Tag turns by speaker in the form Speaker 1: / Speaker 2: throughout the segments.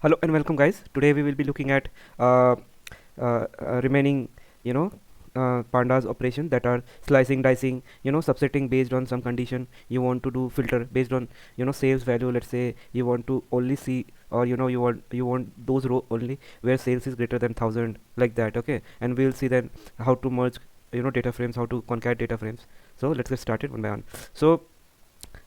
Speaker 1: Hello and welcome, guys. Today we will be looking at remaining, pandas operation, that are slicing, dicing, subsetting based on some condition. You want to do filter based on sales value. Let's say you want to only see, or you want those row only where sales is greater than 1,000, like that. Okay, and we'll see then how to merge data frames, how to concat data frames. So let's get started one by one. So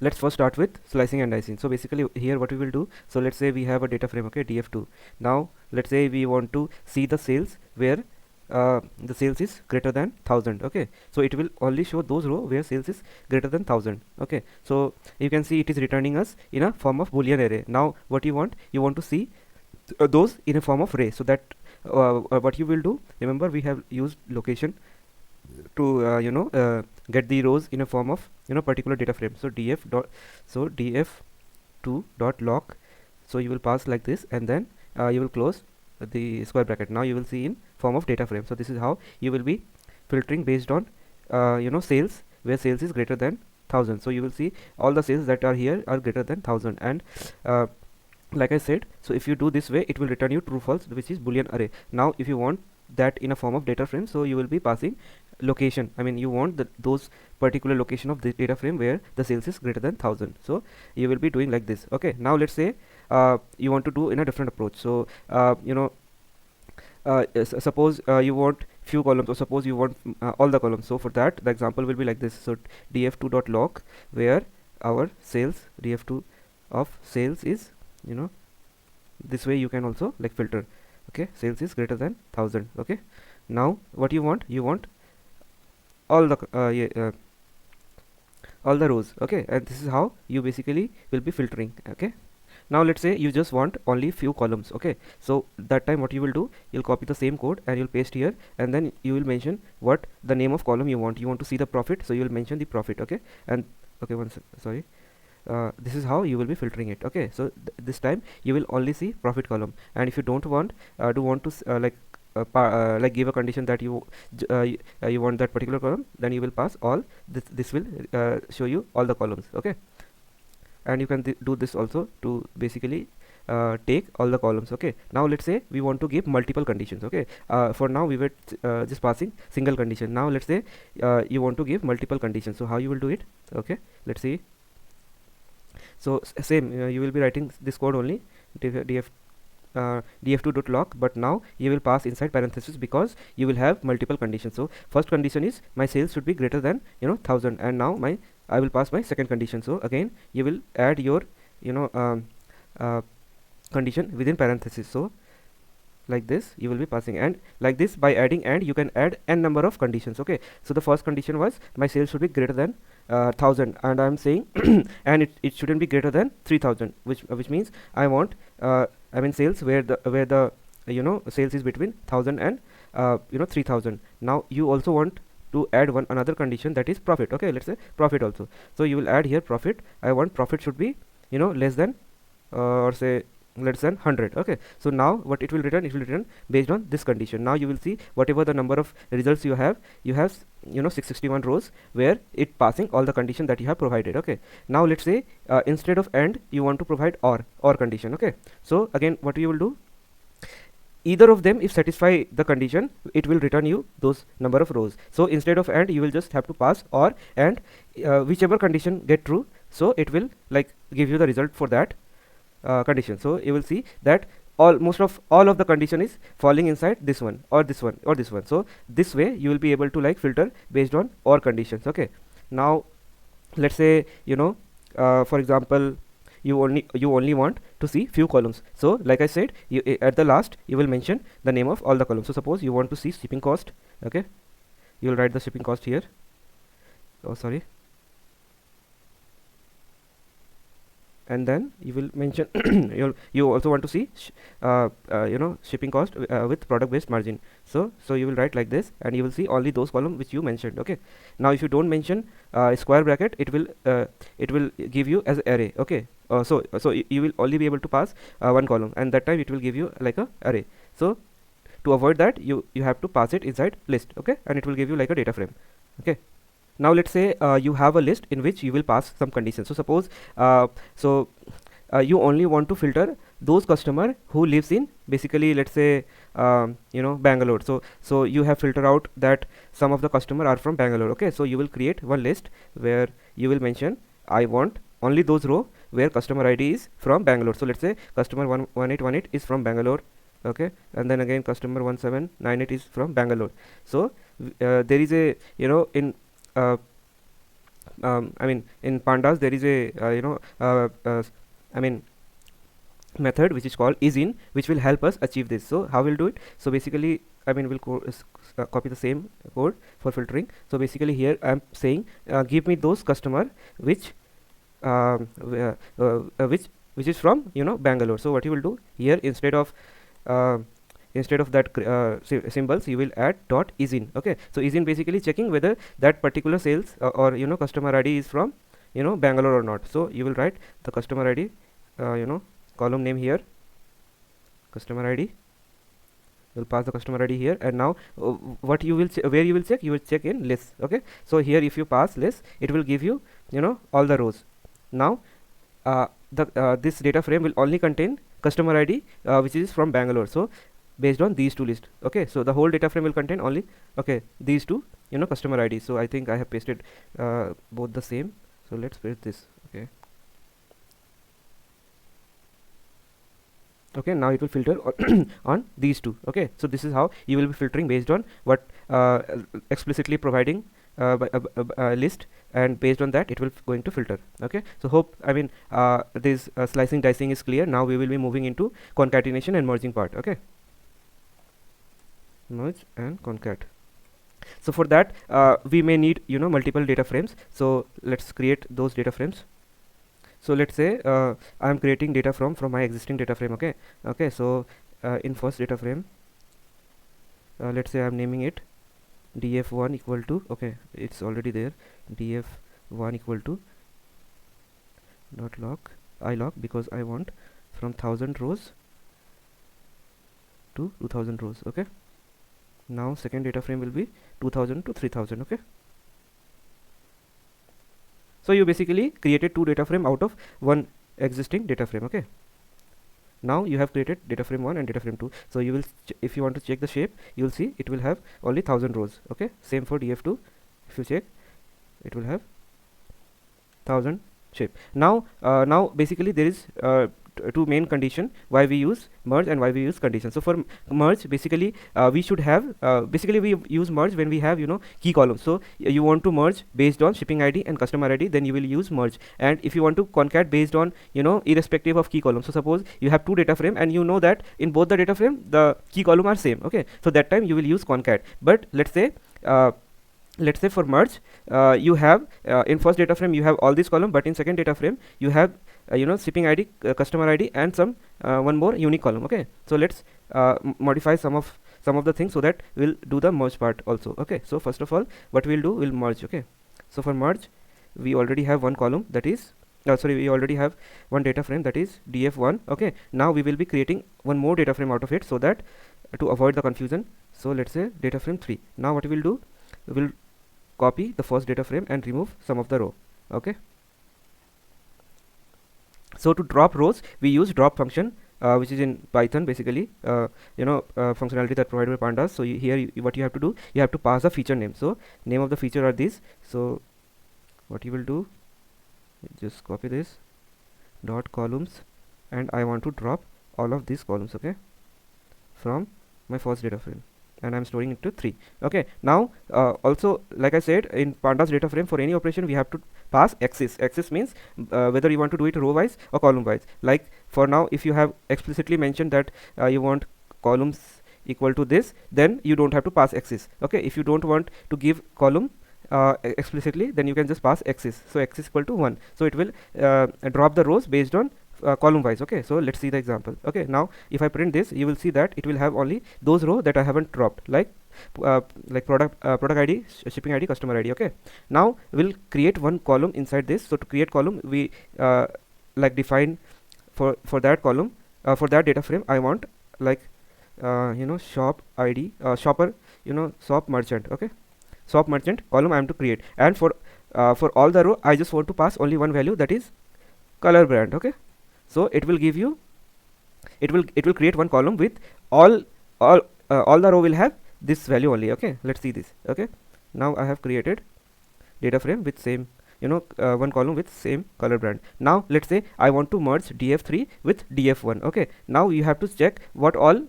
Speaker 1: let's first start with slicing and dicing. So basically here what we will do, so let's say we have a data frame, okay, df2. Now let's say we want to see the sales where the sales is greater than 1,000. Okay, so it will only show those row where sales is greater than 1,000. Okay, so you can see it is returning us in a form of boolean array. Now what you want to see those in a form of array. So that what you will do, remember we have used location to get the rows in a form of particular data frame. So df2 dot lock, so you will pass like this, and then you will close the square bracket. Now you will see in form of data frame. So this is how you will be filtering based on sales where sales is greater than 1,000. So you will see all the sales that are here are greater than 1,000, and like I said, so if you do this way, it will return you true false, which is boolean array. Now if you want that in a form of data frame, so you will be passing location. I mean, you want those particular location of the data frame where the sales is greater than 1,000. So you will be doing like this. Okay, now let's say you want to do in a different approach. So suppose you want few columns, or suppose you want all the columns. So for that, the example will be like this. So df2.log, where our sales, df2 of sales is this way you can also like filter. Okay, sales is greater than 1,000. Okay, now what you want all the all the rows. Okay, and this is how you basically will be filtering. Okay, now let's say you just want only few columns. Okay, so that time what you will do, you'll copy the same code and you'll paste here, and then you will mention what the name of column you want to see the profit, so you will mention the profit. Okay, and okay, sorry, this is how you will be filtering it. Okay, so this time you will only see profit column, and if you don't want like give a condition that you want that particular column, then you will pass all this will show you all the columns. Okay, and you can do this also to basically take all the columns. Okay, now let's say we want to give multiple conditions. Okay, for now we were just passing single condition. Now let's say you want to give multiple conditions. So how you will do it? Okay, let's see. So same, you will be writing this code only, df2.lock, but now you will pass inside parenthesis because you will have multiple conditions. So first condition is my sales should be greater than 1,000, and now I will pass my second condition. So again you will add your condition within parenthesis. So like this you will be passing, and like this by adding and you can add n number of conditions. Okay, so the first condition was my sales should be greater than 1,000, and I am saying and it shouldn't be greater than 3,000, which means I want sales where the sales is between 1,000 and 3,000. Now you also want to add another condition, that is profit. Okay, let's say profit also. So you will add here profit. I want profit should be less than or say less than 100. Okay, so now what it will return, it will return based on this condition. Now you will see whatever the number of results you have 661 rows where it passing all the condition that you have provided. Okay, now let's say instead of and you want to provide or condition. Okay, so again what you will do, either of them if satisfy the condition, it will return you those number of rows. So instead of and you will just have to pass or, and whichever condition get true, so it will like give you the result for that condition. So you will see that most of all of the condition is falling inside this one or this one or this one. So this way you will be able to like filter based on or conditions. Okay, now let's say for example you only want to see few columns. So like I said, you at the last you will mention the name of all the columns. So suppose you want to see shipping cost. Okay, you will write the shipping cost here. Oh sorry, and then you will mention you also want to see shipping cost with product based margin. So you will write like this, and you will see only those columns which you mentioned. Okay, now if you don't mention square bracket, it will give you as array. Okay, so you will only be able to pass one column, and that time it will give you like a array. So to avoid that, you have to pass it inside list. Okay, and it will give you like a data frame. Okay, now let's say you have a list in which you will pass some conditions. So suppose you only want to filter those customer who lives in, basically, let's say, Bangalore. So you have filtered out that some of the customer are from Bangalore. Okay, so you will create one list where you will mention, I want only those row where customer ID is from Bangalore. So let's say customer 1818 is from Bangalore. Okay, and then again customer 1798 is from Bangalore. So there is a, in in Pandas there is a method which is called isin, which will help us achieve this. So how we'll do it? So basically, we'll copy the same code for filtering. So basically here I'm saying, give me those customer which which is from Bangalore. So what you will do here, instead of that symbols, you will add dot isin. Okay, so isin basically checking whether that particular sales or customer ID is from Bangalore or not. So you will write the customer ID, column name here, customer ID. You'll pass the customer ID here, and now what you will where you will check? You will check in list. Okay, so here if you pass list, it will give you all the rows. Now this data frame will only contain customer ID which is from Bangalore. So based on these two lists. Okay, so the whole data frame will contain only these two customer ID. So I think I have pasted both the same. So let's paste this. Okay, now it will filter on these two. Okay, so this is how you will be filtering based on what explicitly providing list, and based on that it will going to filter. Okay, so hope this slicing dicing is clear. Now we will be moving into concatenation and merging part. Okay, merge and concat. So for that we may need multiple data frames. So let's create those data frames. So let's say I am creating data from my existing data frame. Okay, so in first data frame, let's say I am naming it df1 equal to, it's already there, df1 equal to dot log ilog, because I want from 1000 rows to 2000 rows. Okay, now second data frame will be 2000 to 3000. Okay, so you basically created two data frame out of one existing data frame. Okay, now you have created data frame 1 and data frame 2. So you will if you want to check the shape, you will see it will have only 1000 rows. Okay, same for df2, if you check, it will have 1000 shape. Now basically there is two main condition why we use merge and why we use condition. So for merge, basically we should have basically we use merge when we have key columns. So you want to merge based on shipping ID and customer ID, then you will use merge. And if you want to concat based on irrespective of key column, so suppose you have two data frame and you know that in both the data frame the key column are same. Okay, so that time you will use concat. But let's say for merge, you have in first data frame you have all these column, but in second data frame you have shipping ID, customer ID, and some one more unique column. Okay, so let's modify some of the things so that we'll do the merge part also. Okay, so first of all what we'll do, we'll merge. Okay, so for merge we already have one column, that is we already have one data frame, that is df1. Okay, now we will be creating one more data frame out of it, so that to avoid the confusion. So let's say data frame 3. Now what we will do, we will copy the first data frame and remove some of the row. Okay, so to drop rows we use drop function, which is in Python, basically functionality that provided by Pandas. So here what you have to do, you have to pass a feature name. So name of the feature are these. So what you will do, just copy this dot columns, and I want to drop all of these columns, okay, from my first data frame, and I'm storing it to 3. Okay, now also like I said, in Pandas data frame, for any operation we have to pass axis. Axis means whether you want to do it row wise or column wise. Like for now, if you have explicitly mentioned that you want columns equal to this, then you don't have to pass axis. Okay, if you don't want to give column explicitly, then you can just pass axis. So axis equal to 1, so it will drop the rows based on column wise. Okay, so let's see the example. Okay, now if I print this, you will see that it will have only those row that I haven't dropped, like product ID, shipping ID, customer ID. Okay, now we'll create one column inside this. So to create column, we define for that column, for that data frame, I want shop ID, shopper, shop merchant. Okay, shop merchant column I am to create, and for all the row I just want to pass only one value, that is color brand. Okay, So it will give you, it will create one column with all all the row will have this value only. Okay, let's see this. Okay, now I have created data frame with same, one column with same color brand. Now let's say I want to merge df3 with df1. Okay, now you have to check what all,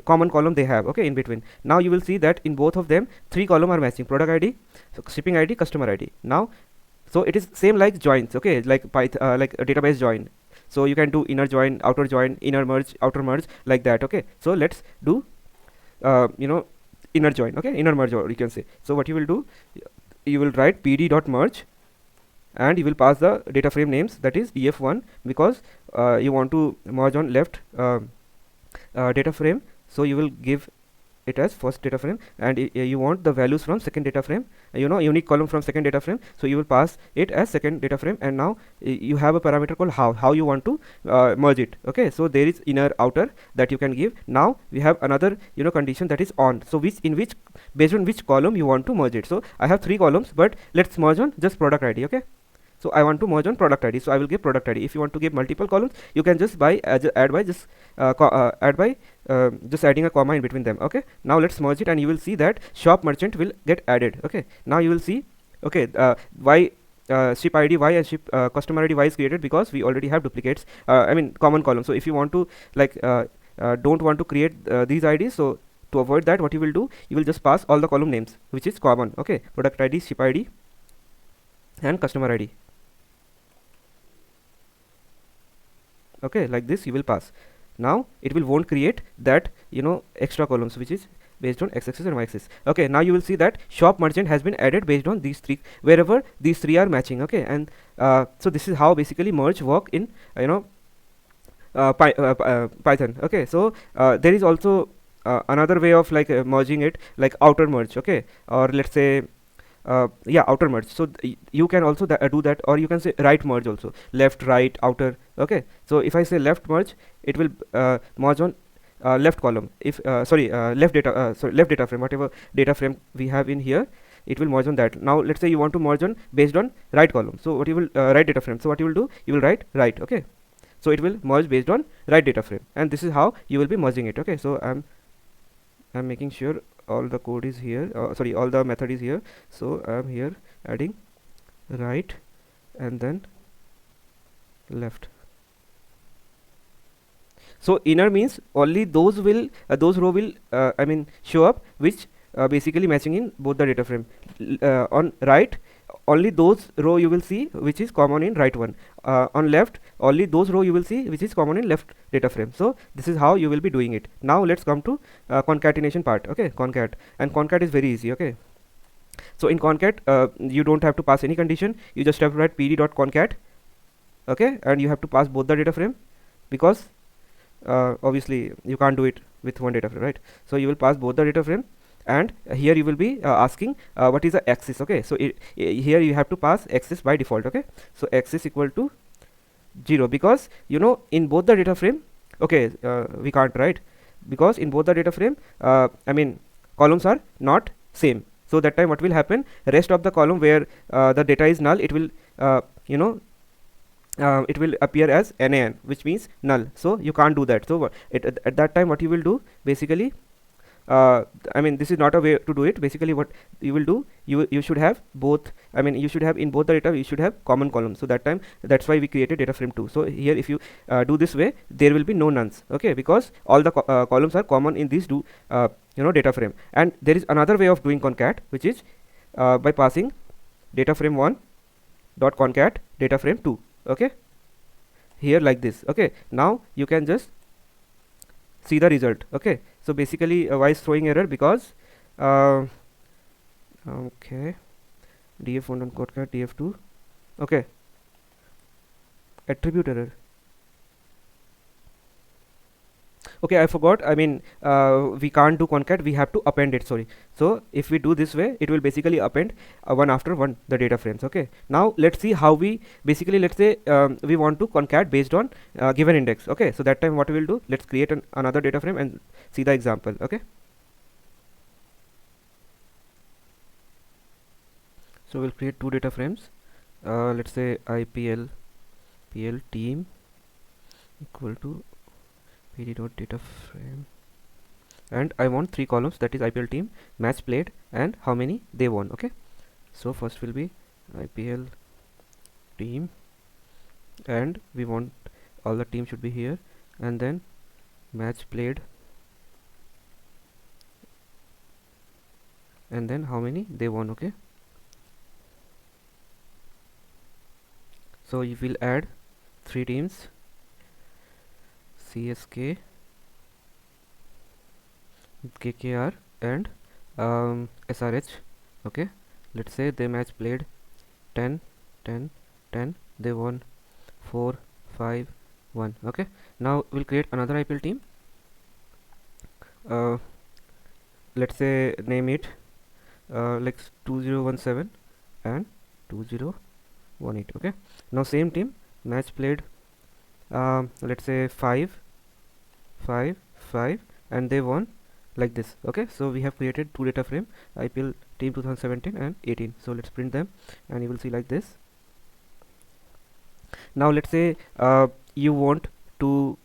Speaker 1: common column they have, okay, in between. Now you will see that in both of them 3 column are matching: product id, shipping id, customer id. Now, so it is same like joins, okay, like Python, like a database join. So you can do inner join, outer join, inner merge, outer merge, like that. Okay, so let's do inner join, okay, inner merge, or you can say. So what you will do, you will write pd.merge, and you will pass the data frame names, that is df1, because you want to merge on left data frame. So you will give it as first data frame, and you want the values from second data frame, unique column from second data frame, so you will pass it as second data frame. And now you have a parameter called how you want to merge it. Okay, so there is inner, outer, that you can give. Now we have another condition, that is on. So which based on which column you want to merge it. So I have 3 columns, but let's merge on just product id. Okay, so I want to merge on product id, so I will give product id. If you want to give multiple columns, you can just add by just just adding a comma in between them. Okay, now let's merge it, and you will see that shop merchant will get added. Okay, now you will see, okay, why ship id y and ship customer id y is created, because we already have duplicates, I mean common columns. So if you want to don't want to create these ids, so to avoid that, what you will do, you will just pass all the column names which is common. Okay, product id, ship id, and customer id. Okay, like this you will pass. Now it will won't create that extra columns which is based on x-axis and y-axis. Okay, now you will see that shop merchant has been added based on these 3, wherever these 3 are matching. Okay, and so this is how basically merge work in Python. Okay, so there is also another way of merging it, like outer merge. Okay, or let's say yeah, outer merge. So you can also do that, or you can say right merge also, left, right, outer. Okay, so if I say left merge, it will merge on left column. If left data frame, whatever data frame we have in here, it will merge on that. Now let's say you want to merge on based on right column, so what you will right data frame, so what you will do, you will write right. Okay, so it will merge based on right data frame, and this is how you will be merging it. Okay, so I'm making sure all the code is here, all the method is here. So I'm here adding right and then left. So inner means only those will those row will I mean show up which basically matching in both the data frame. On right, only those row you will see which is common in right one. On left, only those row you will see which is common in left data frame. So this is how you will be doing it. Now let's come to concatenation part. Okay, concat, and concat is very easy. Okay, so in concat you don't have to pass any condition, you just have to write pd.concat. Okay, and you have to pass both the data frame, because obviously you can't do it with one data frame, right? So you will pass both the data frame, and here you will be asking what is the axis. Okay, so here you have to pass axis by default. Okay, so axis equal to 0, because in both the data frame, okay, we can't write, because in both the data frame I mean columns are not same. So that time what will happen, rest of the column where the data is null, it will it will appear as nan, which means null. So you can't do that. So at that time what you will do, basically I mean this is not a way to do it. Basically what you will do, you should have both, I mean you should have in both the data, you should have common columns. So that time, that's why we created data frame 2. So here if you do this way, there will be no nuns. Okay, because all the columns are common in these two data frame. And there is another way of doing concat, which is by passing data frame 1 dot concat data frame 2. Okay, here like this. Okay, now you can just see the result. Okay, so basically why is throwing error, because okay, df1 dot concat df2. Okay, attribute error. Okay, I forgot, I mean we can't do concat, we have to append it, sorry. So if we do this way, it will basically append one after one the data frames. Okay, now let's see how we basically, let's say we want to concat based on given index. Okay, so that time what we will do, let's create another data frame and see the example. Okay, so we'll create two data frames, let's say IPL PL team equal to pd dot data frame, and I want 3 columns, that is IPL team, match played, and how many they won. Okay, so first will be IPL team, and we want all the team should be here, and then match played, and then how many they won. Okay, so you will add 3 teams, CSK, KKR, and SRH. Okay, let's say they match played 10 10 10, they won 4 5 1. Okay, now we'll create another IPL team. Let's say name it like 2017 and 2018. Okay, now same team, match played, let's say 5 5 5, and they won like this. Okay, so we have created 2 data frame, IPL team 2017 and 18. So let's print them, and you will see like this. Now let's say you want to